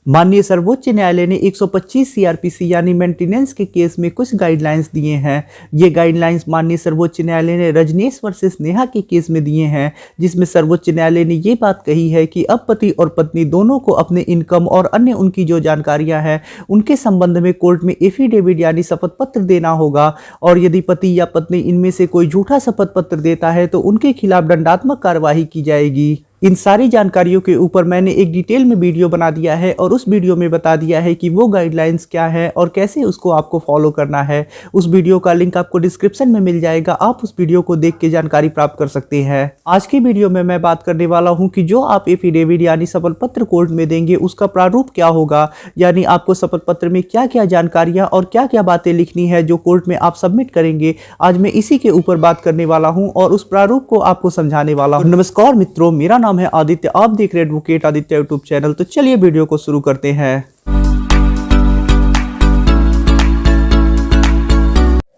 माननीय सर्वोच्च न्यायालय ने 125 सीआरपीसी यानी मेंटेनेंस के केस में कुछ गाइडलाइंस दिए हैं। ये गाइडलाइंस माननीय सर्वोच्च न्यायालय ने रजनीश वर्सेस नेहा के केस में दिए हैं, जिसमें सर्वोच्च न्यायालय ने ये बात कही है कि अब पति और पत्नी दोनों को अपने इनकम और अन्य उनकी जो जानकारियां हैं उनके संबंध में कोर्ट में एफिडेविट यानी शपथ पत्र देना होगा। और यदि पति या पत्नी इनमें से कोई झूठा शपथ पत्र देता है तो उनके खिलाफ दंडात्मक कार्यवाही की जाएगी। इन सारी जानकारियों के ऊपर मैंने एक डिटेल में वीडियो बना दिया है और उस वीडियो में बता दिया है कि वो गाइडलाइंस क्या है और कैसे उसको आपको फॉलो करना है। उस वीडियो का लिंक आपको डिस्क्रिप्शन में मिल जाएगा, आप उस वीडियो को देख के जानकारी प्राप्त कर सकते हैं। आज की वीडियो में मैं बात करने वाला हूं कि जो आप एफिडेविट यानी शपथ पत्र कोर्ट में देंगे उसका प्रारूप क्या होगा, यानी आपको शपथ पत्र में क्या क्या जानकारियां और क्या क्या बातें लिखनी है जो कोर्ट में आप सबमिट करेंगे। आज मैं इसी के ऊपर बात करने वाला हूं और उस प्रारूप को आपको समझाने वाला हूं। नमस्कार मित्रों, मेरा नाम है आदित्य, आप देख रहे हैं एडवोकेट आदित्य यूट्यूब चैनल। तो चलिए वीडियो को शुरू करते हैं।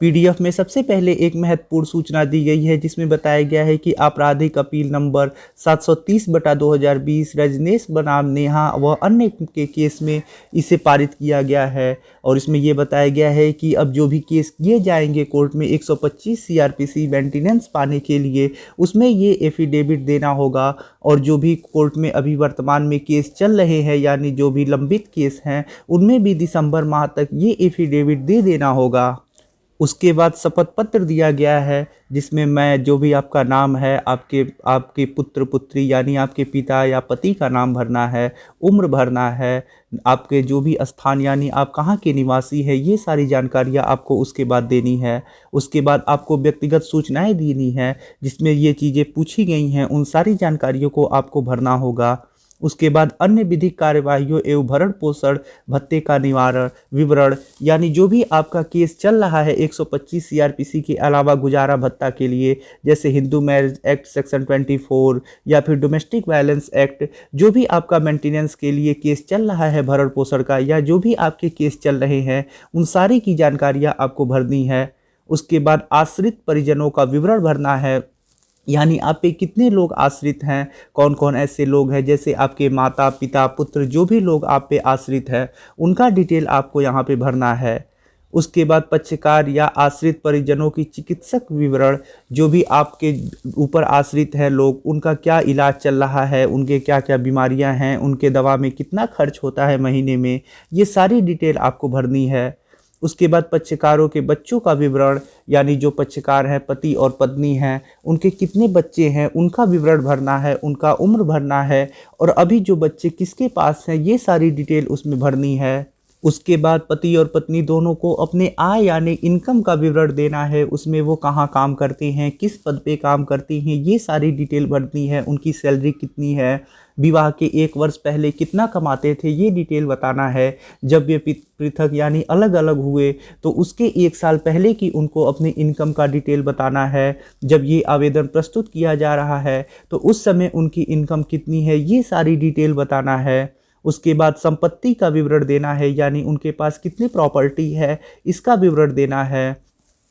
पीडीएफ में सबसे पहले एक महत्वपूर्ण सूचना दी गई है जिसमें बताया गया है कि आपराधिक अपील नंबर 730/2020 रजनीश बनाम नेहा व अन्य के केस में इसे पारित किया गया है। और इसमें यह बताया गया है कि अब जो भी केस किए जाएंगे कोर्ट में 125 सीआरपीसी मेंटेनेंस पाने के लिए, उसमें ये एफिडेविट देना होगा। और जो भी कोर्ट में अभी वर्तमान में केस चल रहे हैं यानी जो भी लंबित केस हैं उनमें भी दिसंबर माह तक ये एफिडेविट दे देना होगा। उसके बाद शपथ पत्र दिया गया है जिसमें मैं जो भी आपका नाम है, आपके पुत्र पुत्री यानी आपके पिता या पति का नाम भरना है, उम्र भरना है, आपके जो भी स्थान यानी आप कहाँ के निवासी है, ये सारी जानकारियाँ आपको उसके बाद देनी है। उसके बाद आपको व्यक्तिगत सूचनाएं देनी है जिसमें ये चीज़ें पूछी गई हैं, उन सारी जानकारियों को आपको भरना होगा। उसके बाद अन्य विधिक कार्यवाहियों एवं भरण पोषण भत्ते का निवारण विवरण यानी जो भी आपका केस चल रहा है 125 सीआरपीसी के अलावा गुजारा भत्ता के लिए, जैसे हिंदू मैरिज एक्ट सेक्शन 24 या फिर डोमेस्टिक वायलेंस एक्ट, जो भी आपका मेंटेनेंस के लिए केस चल रहा है भरण पोषण का या जो भी आपके केस चल रहे हैं उन सारी की जानकारियाँ आपको भरनी है। उसके बाद आश्रित परिजनों का विवरण भरना है, यानी आप पे कितने लोग आश्रित हैं, कौन कौन ऐसे लोग हैं, जैसे आपके माता पिता पुत्र जो भी लोग आप पे आश्रित हैं उनका डिटेल आपको यहाँ पे भरना है। उसके बाद पक्षकार या आश्रित परिजनों की चिकित्सक विवरण, जो भी आपके ऊपर आश्रित हैं लोग, उनका क्या इलाज चल रहा है, उनके क्या क्या बीमारियां हैं, उनके दवा में कितना खर्च होता है महीने में, ये सारी डिटेल आपको भरनी है। उसके बाद पक्षकारों के बच्चों का विवरण, यानी जो पक्षकार हैं पति और पत्नी हैं उनके कितने बच्चे हैं उनका विवरण भरना है, उनका उम्र भरना है और अभी जो बच्चे किसके पास हैं ये सारी डिटेल उसमें भरनी है। उसके बाद पति और पत्नी दोनों को अपने आय यानी इनकम का विवरण देना है, उसमें वो कहाँ काम करते हैं, किस पद पे काम करती हैं, ये सारी डिटेल भरनी है। उनकी सैलरी कितनी है, विवाह के 1 वर्ष पहले कितना कमाते थे ये डिटेल बताना है। जब ये पृथक यानी अलग अलग हुए तो उसके 1 साल पहले की उनको अपनी इनकम का डिटेल बताना है। जब ये आवेदन प्रस्तुत किया जा रहा है तो उस समय उनकी इनकम कितनी है ये सारी डिटेल बताना है। उसके बाद संपत्ति का विवरण देना है, यानी उनके पास कितनी प्रॉपर्टी है इसका विवरण देना है।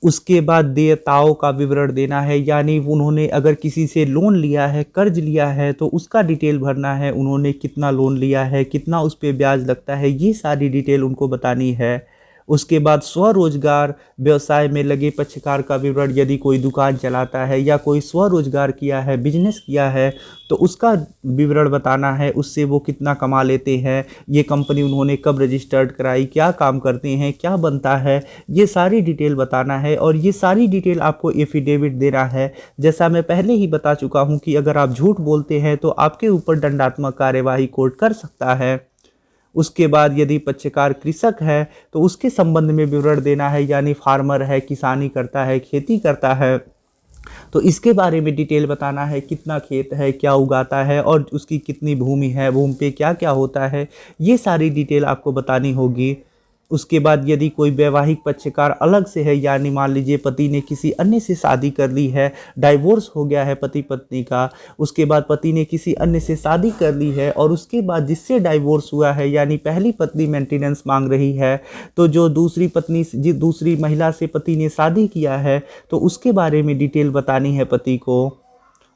उसके बाद देयताओं का विवरण देना है, यानी उन्होंने अगर किसी से लोन लिया है, कर्ज लिया है तो उसका डिटेल भरना है, उन्होंने कितना लोन लिया है, कितना उस पर ब्याज लगता है, ये सारी डिटेल उनको बतानी है। उसके बाद स्वरोजगार व्यवसाय में लगे पक्षकार का विवरण, यदि कोई दुकान चलाता है या कोई स्वरोजगार किया है, बिजनेस किया है तो उसका विवरण बताना है, उससे वो कितना कमा लेते हैं, ये कंपनी उन्होंने कब रजिस्टर्ड कराई, क्या काम करते हैं, क्या बनता है, ये सारी डिटेल बताना है। और ये सारी डिटेल आपको एफिडेविट देना है। जैसा मैं पहले ही बता चुका हूँ कि अगर आप झूठ बोलते हैं तो आपके ऊपर दंडात्मक कार्यवाही कोर्ट कर सकता है। उसके बाद यदि पक्षकार कृषक है तो उसके संबंध में विवरण देना है, यानी फार्मर है, किसानी करता है, खेती करता है तो इसके बारे में डिटेल बताना है, कितना खेत है, क्या उगाता है और उसकी कितनी भूमि है, भूमि पे क्या क्या होता है, ये सारी डिटेल आपको बतानी होगी। उसके बाद यदि कोई वैवाहिक पक्षकार अलग से है, यानी मान लीजिए पति ने किसी अन्य से शादी कर ली है, डाइवोर्स हो गया है पति पत्नी का, उसके बाद पति ने किसी अन्य से शादी कर ली है और उसके बाद जिससे डाइवोर्स हुआ है यानी पहली पत्नी मेंटेनेंस मांग रही है, तो जो दूसरी महिला से पति ने शादी किया है तो उसके बारे में डिटेल बतानी है पति को।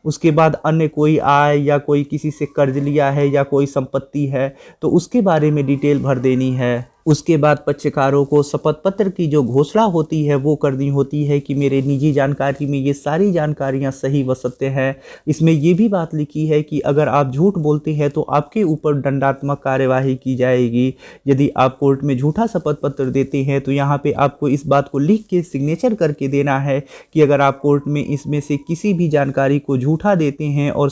उसके बाद अन्य कोई आय या कोई किसी से कर्ज लिया है या कोई संपत्ति है तो उसके बारे में डिटेल भर देनी है। उसके बाद पक्षकारों को शपथ पत्र की जो घोषणा होती है वो करनी होती है कि मेरे निजी जानकारी में ये सारी जानकारियां सही व सत्य हैं। इसमें ये भी बात लिखी है कि अगर आप झूठ बोलते हैं तो आपके ऊपर दंडात्मक कार्यवाही की जाएगी। यदि आप कोर्ट में झूठा शपथ पत्र देते हैं तो यहाँ पे आपको इस बात को लिख के सिग्नेचर करके देना है कि अगर आप कोर्ट में इसमें से किसी भी जानकारी को झूठा देते हैं और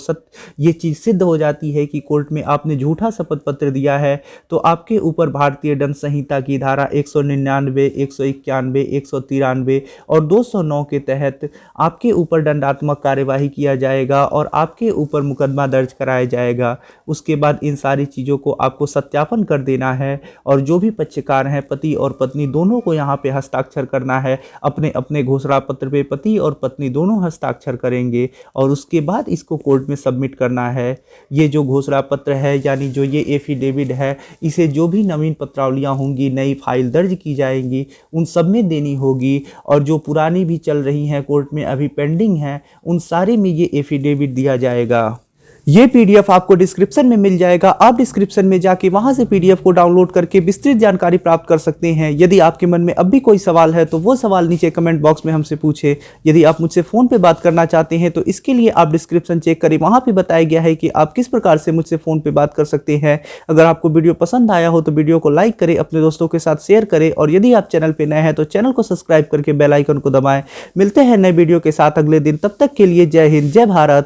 ये चीज़ सिद्ध हो जाती है कि कोर्ट में आपने झूठा शपथ पत्र दिया है तो आपके ऊपर भारतीय दंड संहिता की धारा 199, 191, 193 और 209 के तहत आपके ऊपर दंडात्मक कार्यवाही किया जाएगा और आपके ऊपर मुकदमा दर्ज कराया जाएगा। उसके बाद इन सारी चीज़ों को आपको सत्यापन कर देना है और जो भी पक्षकार हैं पति और पत्नी दोनों को यहाँ पे हस्ताक्षर करना है। अपने अपने घोषणा पत्र पे पति और पत्नी दोनों हस्ताक्षर करेंगे और उसके बाद इसको कोर्ट में सबमिट करना है। ये जो घोषणा पत्र है यानी जो ये एफिडेविट है इसे जो भी नवीन पत्रावलियाँ होंगी, नई फाइल दर्ज की जाएंगी, उन सब में देनी होगी और जो पुरानी भी चल रही हैं कोर्ट में अभी पेंडिंग हैं उन सारे में ये एफिडेविट दिया जाएगा। ये पीडीएफ आपको डिस्क्रिप्शन में मिल जाएगा। आप डिस्क्रिप्शन में जाके वहां से पीडीएफ को डाउनलोड करके विस्तृत जानकारी प्राप्त कर सकते हैं। यदि आपके मन में अब भी कोई सवाल है तो वो सवाल नीचे कमेंट बॉक्स में हमसे पूछे। यदि आप मुझसे फ़ोन पे बात करना चाहते हैं तो इसके लिए आप डिस्क्रिप्शन चेक करें, वहाँ पर बताया गया है कि आप किस प्रकार से मुझसे फ़ोन पर बात कर सकते हैं। अगर आपको वीडियो पसंद आया हो तो वीडियो को लाइक करें, अपने दोस्तों के साथ शेयर करें और यदि आप चैनल पर नए हैं तो चैनल को सब्सक्राइब करके बेल आइकन को दबाएं। मिलते हैं नए वीडियो के साथ अगले दिन, तब तक के लिए जय हिंद, जय भारत।